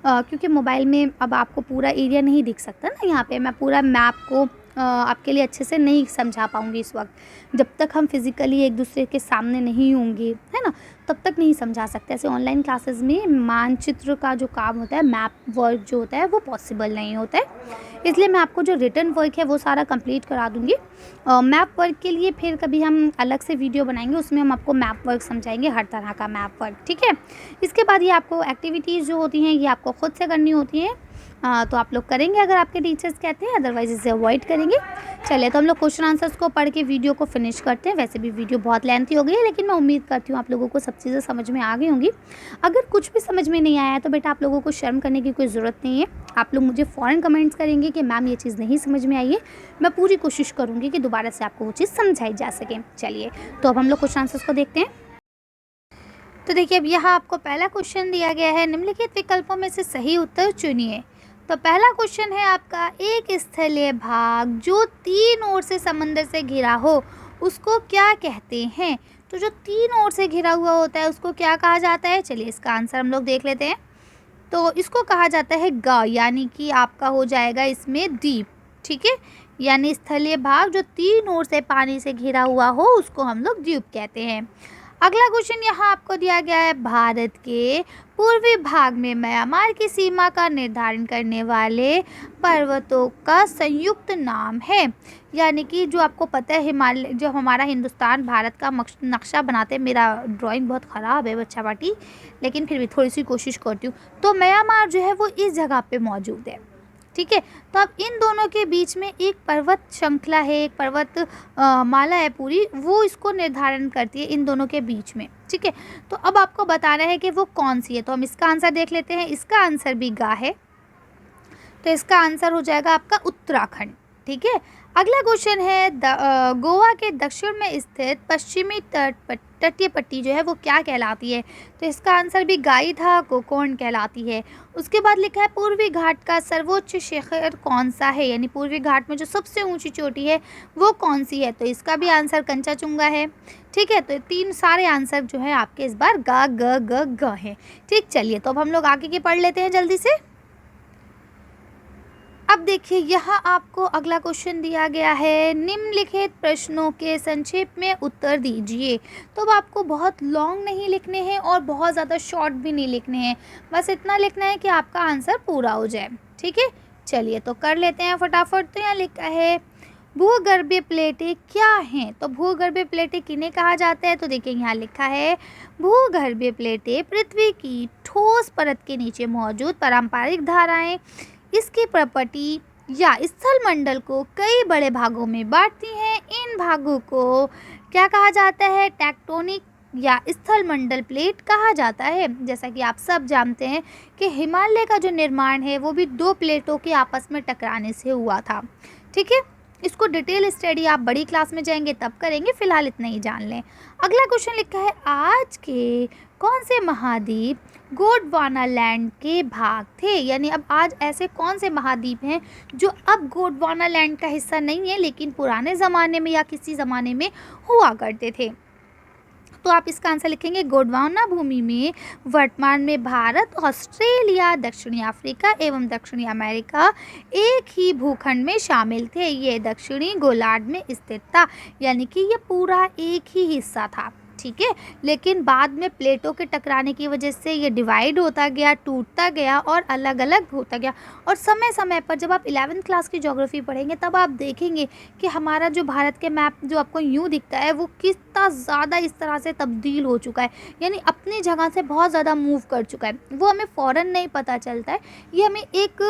क्योंकि मोबाइल में अब आपको पूरा एरिया नहीं दिख सकता ना। यहाँ पे मैं पूरा मैप को आपके लिए अच्छे से नहीं समझा पाऊँगी इस वक्त। जब तक हम फिज़िकली एक दूसरे के सामने नहीं होंगे, है ना, तब तक नहीं समझा सकते। ऐसे ऑनलाइन क्लासेस में मानचित्र का जो काम होता है, मैप वर्क जो होता है, वो पॉसिबल नहीं होता है। इसलिए मैं आपको जो रिटन वर्क है वो सारा कंप्लीट करा दूँगी। मैप वर्क के लिए फिर कभी हम अलग से वीडियो बनाएंगे, उसमें हम आपको मैप वर्क समझाएंगे, हर तरह का मैप वर्क, ठीक है। इसके बाद ये आपको एक्टिविटीज़ जो होती हैं ये आपको खुद से करनी होती हैं। तो आप लोग करेंगे अगर आपके टीचर्स कहते हैं, अदरवाइज़ इसे अवॉइड करेंगे। चलिए तो हम लोग क्वेश्चन आंसर्स को पढ़ के वीडियो को फिनिश करते हैं। वैसे भी वीडियो बहुत लेंथी हो गई है, लेकिन मैं उम्मीद करती हूँ आप लोगों को सब चीज़ें समझ में आ गई होंगी। अगर कुछ भी समझ में नहीं आया है तो बेटा आप लोगों को शर्म करने की कोई ज़रूरत नहीं है। आप लोग मुझे फ़ौरन कमेंट्स करेंगे कि मैम ये चीज़ नहीं समझ में आई है। मैं पूरी कोशिश करूँगी कि दोबारा से आपको वो चीज़ समझाई जा सके। चलिए तो अब हम लोग क्वेश्चन आंसर्स को देखते हैं। तो देखिए अब यहाँ आपको पहला क्वेश्चन दिया गया है, निम्नलिखित विकल्पों में से सही उत्तर चुनिए। तो पहला क्वेश्चन है आपका, एक स्थलीय भाग जो 3 ओर से समंदर से घिरा हो उसको क्या कहते हैं। तो जो 3 ओर से घिरा हुआ होता है उसको क्या कहा जाता है। चलिए इसका आंसर हम लोग देख लेते हैं। तो इसको कहा जाता है ग, यानी कि आपका हो जाएगा इसमें द्वीप, ठीक है। यानी स्थलीय भाग जो 3 ओर से पानी से घिरा हुआ हो उसको हम लोग द्वीप कहते हैं। अगला क्वेश्चन यहाँ आपको दिया गया है, भारत के पूर्वी भाग में म्यांमार की सीमा का निर्धारण करने वाले पर्वतों का संयुक्त नाम है। यानी कि जो आपको पता है हिमालय, जो हमारा हिंदुस्तान भारत का नक्शा बनाते हैं, मेरा ड्राइंग बहुत ख़राब है बच्चा पार्टी, लेकिन फिर भी थोड़ी सी कोशिश करती हूँ। तो म्यांमार जो है वो इस जगह पे मौजूद है, ठीक है। तो अब इन दोनों के बीच में एक पर्वत श्रृंखला है, एक पर्वत माला है पूरी, वो इसको निर्धारण करती है इन दोनों के बीच में, ठीक है। तो अब आपको बताना है कि वो कौन सी है। तो हम इसका आंसर देख लेते हैं। इसका आंसर भी गा है, तो इसका आंसर हो जाएगा आपका उत्तराखंड, ठीक है। अगला क्वेश्चन है, गोवा के दक्षिण में स्थित पश्चिमी तटीय पट्टी जो है वो क्या कहलाती है। तो इसका आंसर भी गाई था, कोकोण कहलाती है। उसके बाद लिखा है, पूर्वी घाट का सर्वोच्च शिखर कौन सा है। यानी पूर्वी घाट में जो सबसे ऊंची चोटी है वो कौन सी है। तो इसका भी आंसर कंचनजंगा है, ठीक है। तो 3 सारे आंसर जो है आपके इस बार गा ग ग ग है, ठीक। चलिए तो अब हम लोग आगे के पढ़ लेते हैं जल्दी से। अब देखिए यहाँ आपको अगला क्वेश्चन दिया गया है, निम्नलिखित प्रश्नों के संक्षेप में उत्तर दीजिए। तो अब आपको बहुत लॉन्ग नहीं लिखने हैं और बहुत ज़्यादा शॉर्ट भी नहीं लिखने हैं, बस इतना लिखना है कि आपका आंसर पूरा हो जाए, ठीक है। चलिए तो कर लेते हैं फटाफट। तो यहाँ लिखा है, भूगर्भीय प्लेटें क्या हैं। तो भूगर्भीय प्लेटें किन्हें कहा जाता है। तो देखिए यहाँ लिखा है, भूगर्भीय प्लेटें पृथ्वी की ठोस परत के नीचे मौजूद पारंपरिक धाराएं इसकी प्रॉपर्टी या स्थल मंडल को कई बड़े भागों में बांटती हैं। इन भागों को क्या कहा जाता है, टेक्टोनिक या स्थल मंडल प्लेट कहा जाता है। जैसा कि आप सब जानते हैं कि हिमालय का जो निर्माण है वो भी 2 प्लेटों के आपस में टकराने से हुआ था, ठीक है। इसको डिटेल स्टडी आप बड़ी क्लास में जाएंगे तब करेंगे, फिलहाल इतना ही जान लें। अगला क्वेश्चन लिखा है, आज के कौन से महाद्वीप गोंडवाना लैंड के भाग थे। यानी अब आज ऐसे कौन से महाद्वीप हैं जो अब गोंडवाना लैंड का हिस्सा नहीं है, लेकिन पुराने ज़माने में या किसी ज़माने में हुआ करते थे। तो आप इसका आंसर लिखेंगे, गोंडवाना भूमि में वर्तमान में भारत, ऑस्ट्रेलिया, दक्षिणी अफ्रीका एवं दक्षिणी अमेरिका एक ही भूखंड में शामिल थे। ये दक्षिणी गोलार्ध में स्थित था, यानी कि ये पूरा एक ही हिस्सा था, ठीक है। लेकिन बाद में प्लेटों के टकराने की वजह से ये डिवाइड होता गया, टूटता गया और अलग अलग होता गया। और समय समय पर जब आप 11वीं क्लास की ज्योग्राफी पढ़ेंगे तब आप देखेंगे कि हमारा जो भारत के मैप जो आपको यूँ दिखता है वो कितना ज़्यादा इस तरह से तब्दील हो चुका है, यानी अपनी जगह से बहुत ज़्यादा मूव कर चुका है। वो हमें फ़ौरन नहीं पता चलता है, ये हमें एक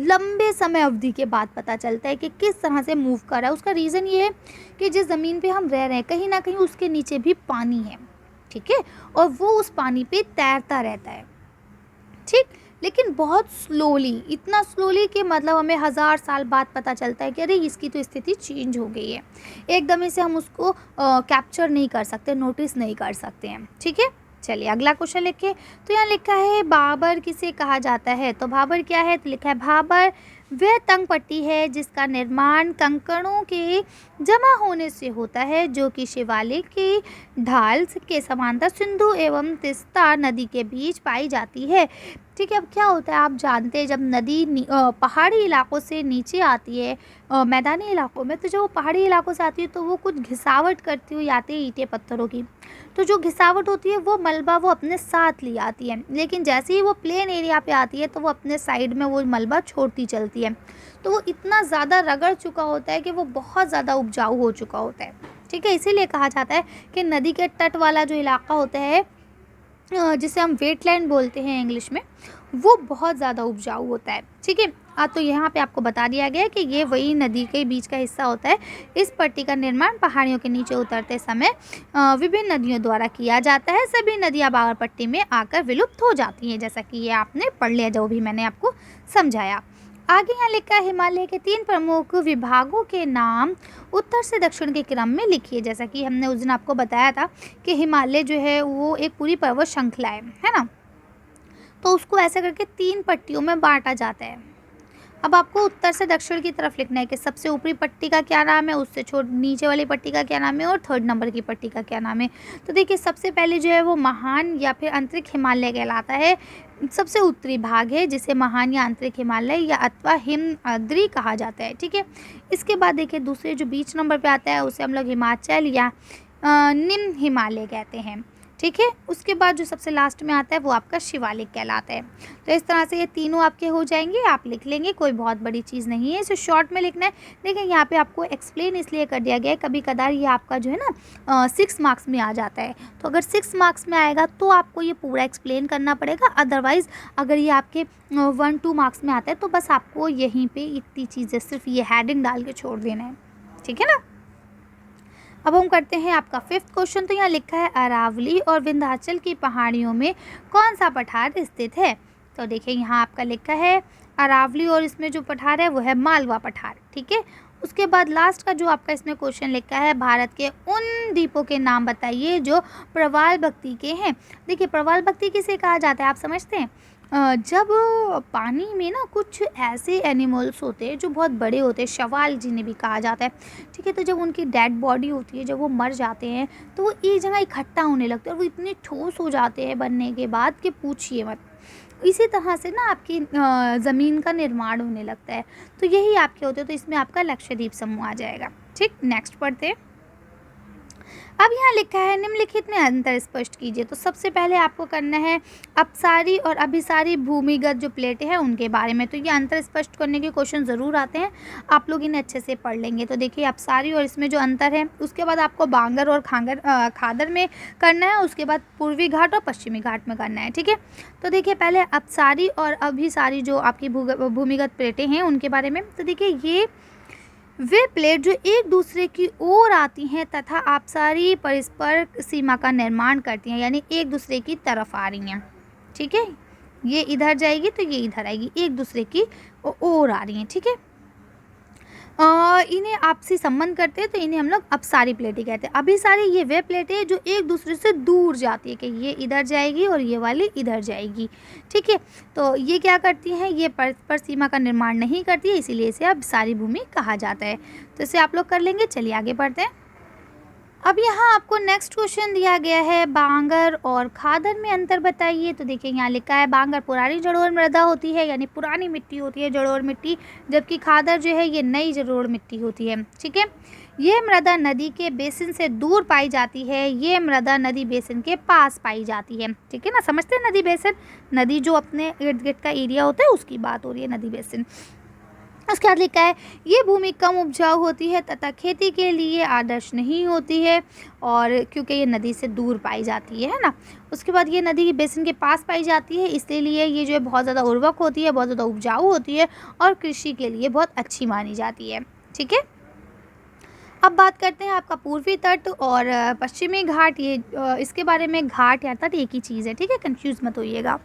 लंबे समय अवधि के बाद पता चलता है कि किस तरह से मूव कर रहा है। उसका रीज़न ये है कि जिस ज़मीन पे हम रह रहे हैं कहीं ना कहीं उसके नीचे भी पानी है, ठीक है, और वो उस पानी पे तैरता रहता है, ठीक, लेकिन बहुत स्लोली, इतना स्लोली कि मतलब हमें 1000 साल बाद पता चलता है कि अरे इसकी तो स्थिति चेंज हो गई है। एकदम से हम उसको कैप्चर नहीं कर सकते, नोटिस नहीं कर सकते हैं, ठीक है। चलिए अगला क्वेश्चन लिखिए। तो यहाँ लिखा है, बाबर किसे कहा जाता है। तो बाबर क्या है। तो लिखा है, बाबर वह तंग पट्टी है जिसका निर्माण कंकड़ों के जमा होने से होता है, जो कि शिवालिक की ढाल के समांतर सिंधु एवं तीस्ता नदी के बीच पाई जाती है। ठीक है, अब क्या होता है आप जानते हैं, जब नदी पहाड़ी इलाकों से नीचे आती है मैदानी इलाकों में, तो जब वो पहाड़ी इलाकों से आती है तो वो कुछ घिसावट करती हुई आती है ईंटें पत्थरों की। तो जो घिसावट होती है वो मलबा वो अपने साथ ले आती है, लेकिन जैसे ही वो प्लेन एरिया पे आती है तो वो अपने साइड में वो मलबा छोड़ती चलती है। तो वो इतना ज़्यादा रगड़ चुका होता है कि वो बहुत ज़्यादा उपजाऊ हो चुका होता है। ठीक है, इसीलिए कहा जाता है कि नदी के तट वाला जो इलाका होता है जिसे हम वेटलैंड बोलते हैं इंग्लिश में, वो बहुत ज़्यादा उपजाऊ होता है। ठीक है, तो यहाँ पे आपको बता दिया गया है कि ये वही नदी के बीच का हिस्सा होता है। इस पट्टी का निर्माण पहाड़ियों के नीचे उतरते समय विभिन्न नदियों द्वारा किया जाता है। सभी नदियाँ बागर पट्टी में आकर विलुप्त हो जाती हैं, जैसा कि ये आपने पढ़ लिया जो भी मैंने आपको समझाया। आगे यहाँ लिखा है हिमालय के 3 प्रमुख विभागों के नाम उत्तर से दक्षिण के क्रम में लिखिए। जैसा कि हमने उस दिन आपको बताया था कि हिमालय जो है वो एक पूरी पर्वत श्रृंखला है ना, तो उसको ऐसे करके 3 पट्टियों में बांटा जाता है। अब आपको उत्तर से दक्षिण की तरफ लिखना है कि सबसे ऊपरी पट्टी का क्या नाम है, उससे नीचे वाली पट्टी का क्या नाम है और 3rd नंबर की पट्टी का क्या नाम है। तो देखिए सबसे पहले जो है वो महान या फिर आंतरिक हिमालय कहलाता है, सबसे उत्तरी भाग है जिसे महान या आंतरिक हिमालय या अथवा हिमद्री कहा जाता है। ठीक है, इसके बाद देखिए दूसरे जो बीच नंबर पे आता है उसे हम लोग हिमाचल या निम्न हिमालय कहते हैं। ठीक है, उसके बाद जो सबसे लास्ट में आता है वो आपका शिवालिक कहलाता है। तो इस तरह से ये तीनों आपके हो जाएंगे, आप लिख लेंगे, कोई बहुत बड़ी चीज़ नहीं है, इसे शॉर्ट में लिखना है। देखिए यहाँ पे आपको एक्सप्लेन इसलिए कर दिया गया है, कभी कदार ये आपका जो है ना 6 मार्क्स में आ जाता है। तो अगर 6 मार्क्स में आएगा तो आपको ये पूरा एक्सप्लेन करना पड़ेगा, अदरवाइज़ अगर ये आपके 1-2 मार्क्स में आता है तो बस आपको यहीं पर इतनी चीज़ें सिर्फ ये हेडिंग डाल के छोड़ देना है। ठीक है ना। अब हम करते हैं आपका 5th क्वेश्चन। तो यहाँ लिखा है अरावली और विंध्याचल की पहाड़ियों में कौन सा पठार स्थित है। तो देखिए यहाँ आपका लिखा है अरावली और इसमें जो पठार है वो है मालवा पठार। ठीक है, उसके बाद लास्ट का जो आपका इसमें क्वेश्चन लिखा है भारत के उन द्वीपों के नाम बताइए जो प्रवाल भक्ति के हैं। देखिए प्रवाल भक्ति किसे कहा जाता है आप समझते हैं, जब पानी में ना कुछ ऐसे एनिमल्स होते हैं जो बहुत बड़े होते हैं, शवाल जिन्हें भी कहा जाता है। ठीक है, तो जब उनकी डेड बॉडी होती है, जब वो मर जाते हैं तो वो एक जगह इकट्ठा होने लगते हैं और वो इतने ठोस हो जाते हैं बनने के बाद कि पूछिए मत। इसी तरह से ना आपकी ज़मीन का निर्माण होने लगता है, तो यही आपके होते हैं। तो इसमें आपका लक्षद्वीप समूह आ जाएगा। ठीक, नेक्स्ट पढ़ते हैं। अब यहाँ लिखा है निम्नलिखित में अंतर स्पष्ट कीजिए। तो सबसे पहले आपको करना है अपसारी और अभिसारी भूमिगत जो प्लेटें हैं उनके बारे में। तो ये अंतर स्पष्ट करने के क्वेश्चन ज़रूर आते हैं, आप लोग इन्हें अच्छे से पढ़ लेंगे। तो देखिए अपसारी और इसमें जो अंतर है, उसके बाद आपको बांगर और खादर में करना है, उसके बाद पूर्वी घाट और पश्चिमी घाट में करना है। ठीक है, तो देखिए पहले अपसारी और अभिसारी जो आपकी भूमिगत प्लेटें हैं उनके बारे में। तो देखिए ये वे प्लेट जो एक दूसरे की ओर आती हैं तथा अपसारी परस्पर सीमा का निर्माण करती हैं, यानी एक दूसरे की तरफ आ रही हैं। ठीक है, ये इधर जाएगी तो ये इधर आएगी, एक दूसरे की ओर आ रही हैं। ठीक है, इन्हें आपसी संबंध करते हैं तो इन्हें हम लोग अपसारी प्लेटें कहते हैं। अभिसारी ये वे प्लेटें जो एक दूसरे से दूर जाती है कि ये इधर जाएगी और ये वाली इधर जाएगी। ठीक है, तो ये क्या करती हैं, ये परस्पर सीमा का निर्माण नहीं करती है, इसीलिए इसे अपसारी भूमि कहा जाता है। तो इसे आप लोग कर लेंगे। चलिए आगे बढ़ते हैं। अब यहाँ आपको नेक्स्ट क्वेश्चन दिया गया है बांगर और खादर में अंतर बताइए। तो देखिए यहाँ लिखा है बांगर पुरानी जड़ोड़ मृदा होती है, यानी पुरानी मिट्टी होती है जड़ोड़ मिट्टी, जबकि खादर जो है ये नई जड़ोड़ मिट्टी होती है। ठीक है, ये मृदा नदी के बेसिन से दूर पाई जाती है, ये मृदा नदी बेसिन के पास पाई जाती है। ठीक है ना, समझते हैं नदी बेसिन, नदी जो अपने इर्द गिर्द का एरिया होता है उसकी बात हो रही है नदी बेसिन। उसके बाद लिखा है ये भूमि कम उपजाऊ होती है तथा खेती के लिए आदर्श नहीं होती है, और क्योंकि ये नदी से दूर पाई जाती है ना। उसके बाद ये नदी बेसिन के पास पाई जाती है, इसलिए ये जो है बहुत ज़्यादा उर्वरक होती है, बहुत ज़्यादा उपजाऊ होती है और कृषि के लिए बहुत अच्छी मानी जाती है। ठीक है, अब बात करते हैं आपका पूर्वी तट और पश्चिमी घाट। ये इसके बारे में घाट या तट एक ही चीज़ है, ठीक है, कंफ्यूज मत होइएगा।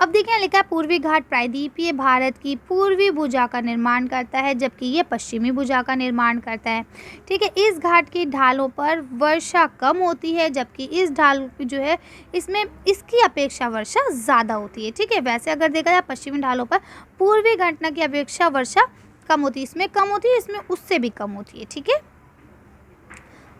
अब देखिए लिखा है पूर्वी घाट प्रायद्वीपीय भारत की पूर्वी भुजा का निर्माण करता है, जबकि ये पश्चिमी भुजा का निर्माण करता है, ठीक है। इस घाट की ढालों पर वर्षा कम होती है, जबकि इस ढाल जो है इसमें इसकी अपेक्षा वर्षा ज़्यादा होती है, ठीक है। वैसे अगर देखा जाए पश्चिमी ढालों पर पूर्वी घटना की अपेक्षा वर्षा कम होती है, इसमें कम होती है, इसमें उससे भी कम होती है, ठीक है।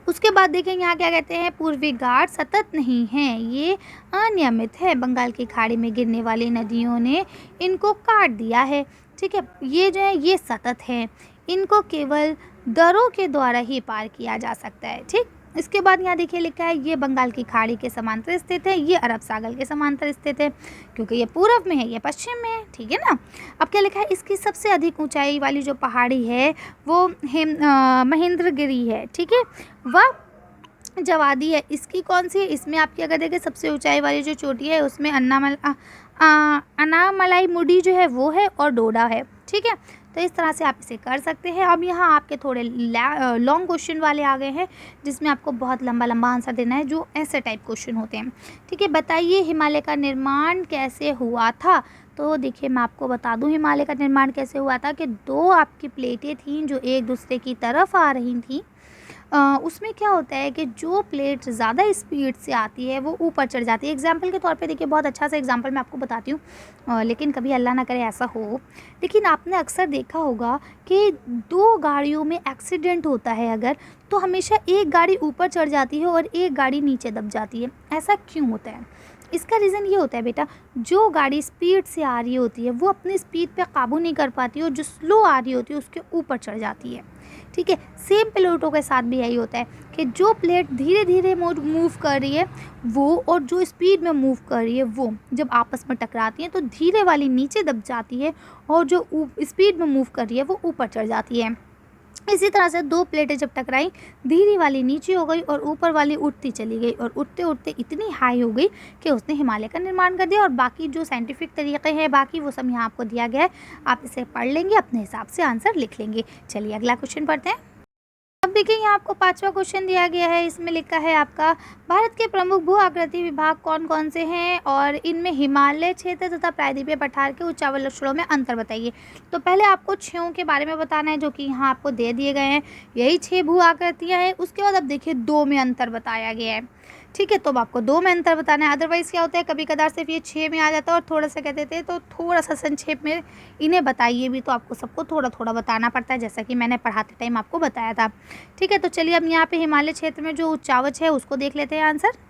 उसके बाद देखेंगे यहाँ क्या कहते हैं, पूर्वी घाट सतत नहीं है, ये अनियमित है। बंगाल की खाड़ी में गिरने वाली नदियों ने इनको काट दिया है, ठीक है। ये जो है ये सतत है, इनको केवल दरों के द्वारा ही पार किया जा सकता है, ठीक। इसके बाद यहाँ देखिए लिखा है ये बंगाल की खाड़ी के समांतर स्थित है, ये अरब सागर के समांतर स्थित है, क्योंकि ये पूर्व में है, ये पश्चिम में है, ठीक है ना। अब क्या लिखा है, इसकी सबसे अधिक ऊंचाई वाली जो पहाड़ी है वो महेंद्रगिरी है, ठीक है। वह जवादी है, इसकी कौन सी है, इसमें आपकी अगर देखें सबसे ऊंचाई वाली जो चोटी है उसमें अनामलाई मुडी जो है वो है और डोडा है, ठीक है। तो इस तरह से आप इसे कर सकते हैं। अब यहाँ आपके थोड़े लॉन्ग क्वेश्चन वाले आ गए हैं, जिसमें आपको बहुत लंबा लंबा आंसर देना है, जो ऐसे टाइप क्वेश्चन होते हैं, ठीक है। बताइए हिमालय का निर्माण कैसे हुआ था। तो देखिए मैं आपको बता दूं हिमालय का निर्माण कैसे हुआ था कि दो आपकी प्लेटें थीं जो एक दूसरे की तरफ आ रही थीं। उसमें क्या होता है कि जो प्लेट ज़्यादा स्पीड से आती है वो ऊपर चढ़ जाती है। एग्जाम्पल के तौर पे देखिए बहुत अच्छा सा एग्जाम्पल मैं आपको बताती हूँ, लेकिन कभी अल्लाह ना करे ऐसा हो। लेकिन आपने अक्सर देखा होगा कि दो गाड़ियों में एक्सीडेंट होता है अगर, तो हमेशा एक गाड़ी ऊपर चढ़ जाती है और एक गाड़ी नीचे दब जाती है। ऐसा क्यों होता है? इसका रीज़न ये होता है बेटा, जो गाड़ी स्पीड से आ रही होती है वो अपनी स्पीड पे काबू नहीं कर पाती और जो स्लो आ रही होती है उसके ऊपर चढ़ जाती है, ठीक है। सेम प्लेटों के साथ भी यही होता है कि जो प्लेट धीरे धीरे मूव कर रही है वो और जो स्पीड में मूव कर रही है वो जब आपस में टकराती हैं तो धीरे वाली नीचे दब जाती है और जो स्पीड में मूव कर रही है वो ऊपर चढ़ जाती है। इसी तरह से दो प्लेटें जब टकराई, धीरे वाली नीचे हो गई और ऊपर वाली उठती चली गई और उठते उठते इतनी हाई हो गई कि उसने हिमालय का निर्माण कर दिया। और बाकी जो साइंटिफिक तरीके हैं बाकी वो सब यहाँ आपको दिया गया है, आप इसे पढ़ लेंगे, अपने हिसाब से आंसर लिख लेंगे। चलिए अगला क्वेश्चन पढ़ते हैं। अब देखिए यहाँ आपको 5वां क्वेश्चन दिया गया है, इसमें लिखा है आपका भारत के प्रमुख भू आकृति विभाग कौन कौन से हैं और इनमें हिमालय क्षेत्र तथा प्रायद्वीपीय पठार के उच्चावल लक्षणों में अंतर बताइए। तो पहले आपको 6 के बारे में बताना है जो कि यहाँ आपको दे दिए गए हैं, यही 6 भू आकृतियाँ हैं। उसके बाद अब देखिए 2 में अंतर बताया गया है, ठीक है। तो अब आपको 2 में अंतर बताना है, अदरवाइज़ क्या होता है कभी कदार सिर्फ ये 6 में आ जाता है और थोड़ा सा कहते थे तो थोड़ा सा संक्षेप में इन्हें बताइए भी, तो आपको सबको थोड़ा थोड़ा बताना पड़ता है जैसा कि मैंने पढ़ाते टाइम आपको बताया था, ठीक है। तो चलिए अब यहाँ पे हिमालय क्षेत्र में जो उच्चावच है उसको देख लेते हैं आंसर।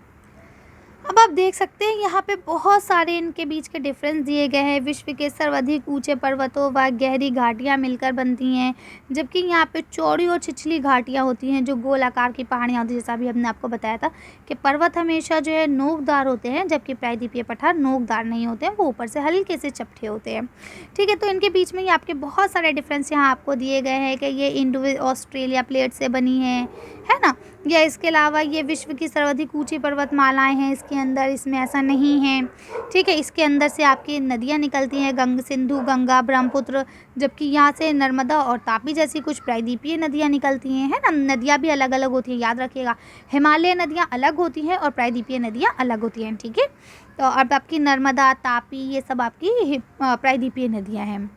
अब आप देख सकते हैं यहाँ पे बहुत सारे इनके बीच के डिफरेंस दिए गए हैं। विश्व के सर्वाधिक ऊंचे पर्वतों व गहरी घाटियाँ मिलकर बनती हैं, जबकि यहाँ पे चौड़ी और छिछली घाटियाँ होती हैं जो गोल आकार की पहाड़ियाँ होती हैं। जैसा भी हमने आपको बताया था कि पर्वत हमेशा जो है नोकदार होते हैं, जबकि प्रायद्वीपीय पठार नोकदार नहीं होते हैं, वो ऊपर से हल्के से चपटे होते हैं, ठीक है। तो इनके बीच में ही आपके बहुत सारे डिफरेंस यहाँ आपको दिए गए हैं कि ये इंडो ऑस्ट्रेलिया प्लेट से बनी है ना, या इसके अलावा ये विश्व की सर्वाधिक ऊंची पर्वतमालाएं हैं इसके अंदर, इसमें ऐसा नहीं है, ठीक है। इसके अंदर से आपकी नदियाँ निकलती हैं, सिंधु, गंगा, ब्रह्मपुत्र, जबकि यहाँ से नर्मदा और तापी जैसी कुछ प्रायद्वीपीय नदियाँ निकलती हैं, है ना। नदियाँ भी अलग अलग होती हैं, याद रखिएगा, हिमालय नदियाँ अलग होती हैं और प्रायद्वीपीय नदियाँ अलग होती हैं, ठीक है। तो अब आपकी नर्मदा, तापी ये सब आपकी प्रायद्वीपीय नदियाँ हैं।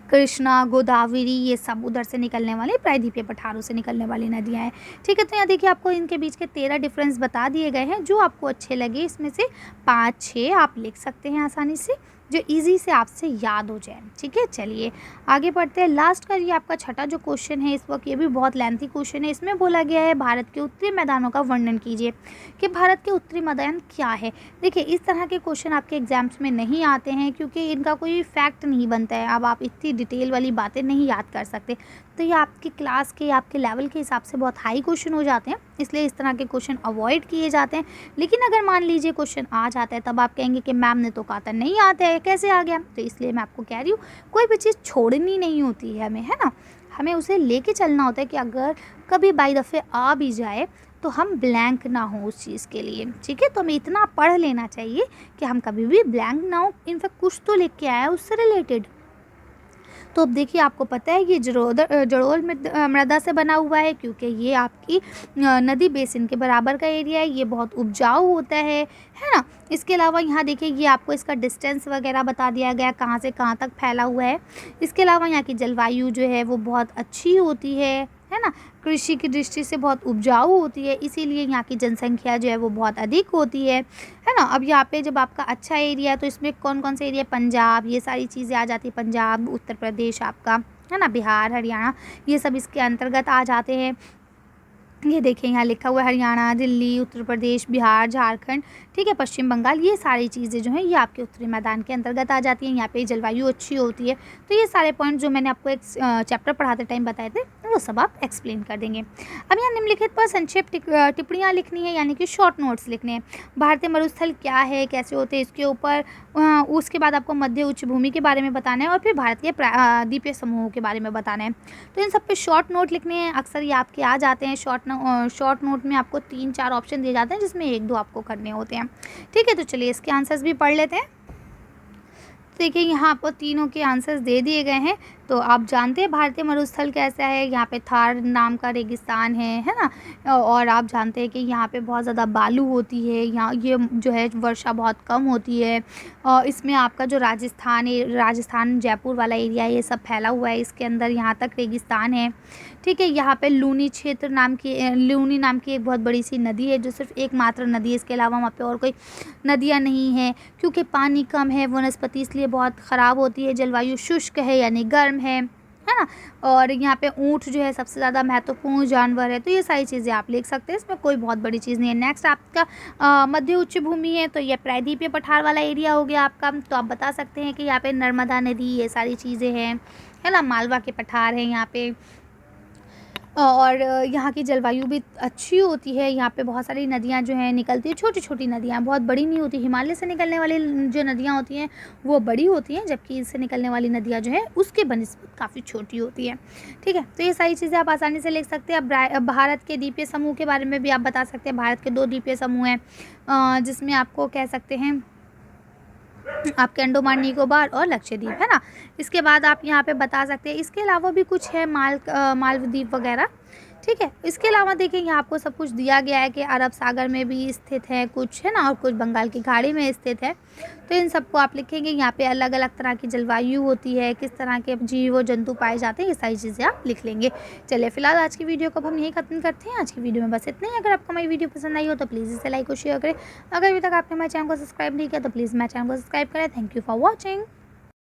कृष्णा, गोदावरी ये सब उधर से निकलने वाली प्रायद्वीपीय पठारों से निकलने वाली नदियाँ हैं, ठीक है। तो यहाँ देखिए आपको इनके बीच के 13 डिफरेंस बता दिए गए हैं, जो आपको अच्छे लगे इसमें से 5-6 आप लिख सकते हैं आसानी से, जो इजी से आपसे याद हो जाए, ठीक है। चलिए आगे बढ़ते हैं। लास्ट का ये आपका छठा जो क्वेश्चन है इस वक्त, ये भी बहुत लेंथी क्वेश्चन है। इसमें बोला गया है भारत के उत्तरी मैदानों का वर्णन कीजिए, कि भारत के उत्तरी मैदान क्या है। देखिए इस तरह के क्वेश्चन आपके एग्जाम्स में नहीं आते हैं क्योंकि इनका कोई फैक्ट नहीं बनता है। अब आप इतनी डिटेल वाली बातें नहीं याद कर सकते, तो ये आपकी क्लास के आपके लेवल के हिसाब से बहुत हाई क्वेश्चन हो जाते हैं, इसलिए इस तरह के क्वेश्चन अवॉइड किए जाते हैं। लेकिन अगर मान लीजिए क्वेश्चन आ जाता है तब आप कहेंगे कि मैम ने तो कहा था नहीं आता है, कैसे आ गया। तो इसलिए मैं आपको कह रही हूँ कोई भी चीज़ छोड़नी नहीं होती है हमें, है ना, हमें उसे लेके चलना होता है कि अगर कभी बाई दफ़े आ भी जाए तो हम ब्लैंक ना हो उस चीज़ के लिए, ठीक है। तो हमें इतना पढ़ लेना चाहिए कि हम कभी भी ब्लैंक ना हो, इनफैक्ट कुछ तो लिख के आया उससे रिलेटेड। तो अब देखिए आपको पता है ये जड़ोल मृदा से बना हुआ है, क्योंकि ये आपकी नदी बेसिन के बराबर का एरिया है, ये बहुत उपजाऊ होता है ना। इसके अलावा यहाँ देखिए ये आपको इसका डिस्टेंस वगैरह बता दिया गया, कहाँ से कहाँ तक फैला हुआ है। इसके अलावा यहाँ की जलवायु जो है वो बहुत अच्छी होती है ना। कृषि की दृष्टि से बहुत उपजाऊ होती है, इसीलिए यहाँ की जनसंख्या जो है वो बहुत अधिक होती है ना। अब यहाँ पे जब आपका अच्छा एरिया है तो इसमें कौन कौन से एरिया, पंजाब, ये सारी चीज़ें आ जाती है। पंजाब, उत्तर प्रदेश आपका, है ना, बिहार, हरियाणा, ये सब इसके अंतर्गत आ जाते हैं। ये देखिए यहाँ लिखा हुआ है हरियाणा, दिल्ली, उत्तर प्रदेश, बिहार, झारखंड, ठीक है, पश्चिम बंगाल, ये सारी चीज़ें जो हैं ये आपके उत्तरी मैदान के अंतर्गत आ जाती हैं। यहाँ पे जलवायु अच्छी होती है। तो ये सारे पॉइंट जो मैंने आपको एक चैप्टर पढ़ाते टाइम बताए थे वो सब आप एक्सप्लेन कर देंगे। अब यहाँ निम्नलिखित पर संक्षेप टिप्पणियाँ लिखनी है, यानी कि शॉर्ट नोट्स लिखने हैं। भारतीय मरुस्थल क्या है, कैसे होते हैं, इसके ऊपर उसके बाद आपको मध्य उच्च भूमि के बारे में बताना है, और फिर भारतीय द्वीपीय समूहों के बारे में बताना है। तो इन सब पे शॉर्ट नोट लिखने हैं। अक्सर ये आपके आ जाते हैं। शॉर्ट नोट में आपको 3-4 ऑप्शन दिए जाते हैं, जिसमें 1-2 आपको करने होते हैं। ठीक है, तो चलिए इसके आंसर्स भी पढ़ लेते हैं। देखिए यहाँ आपको तीनों के आंसर्स दे दिए गए हैं। तो आप जानते हैं भारतीय मरुस्थल कैसा है। यहाँ पे थार नाम का रेगिस्तान है ना। और आप जानते हैं कि यहाँ पे बहुत ज़्यादा बालू होती है, यहाँ ये जो है वर्षा बहुत कम होती है। और इसमें आपका जो राजस्थान जयपुर वाला एरिया है, ये सब फैला हुआ है इसके अंदर, यहाँ तक रेगिस्तान है। ठीक है, यहाँ पे लूनी नाम की एक बहुत बड़ी सी नदी है, जो सिर्फ एकमात्र नदी है। इसके अलावा वहाँ पे और कोई नदियाँ नहीं हैं, क्योंकि पानी कम है, वनस्पति इसलिए बहुत ख़राब होती है। जलवायु शुष्क है, यानी गर्म है ना। और यहाँ पे ऊँट जो है सबसे ज़्यादा महत्वपूर्ण जानवर है। तो ये सारी चीज़ें आप लिख सकते हैं, इसमें कोई बहुत बड़ी चीज़ नहीं है। नेक्स्ट आपका मध्य उच्च भूमि है, तो ये प्रायद्वीपीय पठार वाला एरिया हो गया आपका। तो आप बता सकते हैं कि यहाँ पे नर्मदा नदी, ये सारी चीज़ें हैं, है ना। मालवा के पठार हैं यहाँ पे। और यहाँ की जलवायु भी अच्छी होती है। यहाँ पे बहुत सारी नदियाँ जो हैं निकलती हैं, छोटी छोटी नदियाँ, बहुत बड़ी नहीं होती। हिमालय से निकलने वाली जो नदियाँ होती हैं वो बड़ी होती हैं, जबकि इससे निकलने वाली नदियाँ जो हैं उसके बनिस्बत काफ़ी छोटी होती हैं। ठीक है, तो ये सारी चीज़ें आप आसानी से लिख सकते हैं। अब भारत के द्वीपीय समूह के बारे में भी आप बता सकते हैं। भारत के 2 द्वीपीय समूह हैं, जिसमें आपको कह सकते हैं आपके अंडमान निकोबार और लक्षद्वीप, है ना। इसके बाद आप यहाँ पे बता सकते हैं, इसके अलावा भी कुछ है मालदीव वगैरह। ठीक है, इसके अलावा देखिए यहाँ आपको सब कुछ दिया गया है कि अरब सागर में भी स्थित है कुछ, है ना, और कुछ बंगाल की खाड़ी में स्थित है। तो इन सबको आप लिखेंगे। यहाँ पे अलग अलग तरह की जलवायु होती है, किस तरह के जीव और जंतु पाए जाते हैं, ये सारी चीज़ें आप लिख लेंगे। चलिए फिलहाल आज की वीडियो को हम यहीं खत्म करते हैं। आज की वीडियो में बस इतना ही। अगर आपको हमारी वीडियो पसंद आई हो तो प्लीज़ इसे लाइक और शेयर करें। अगर अभी तक आपने हमारे चैनल को सब्सक्राइब नहीं किया तो प्लीज़ मेरे चैनल को सब्सक्राइब करें। Thank you for watching.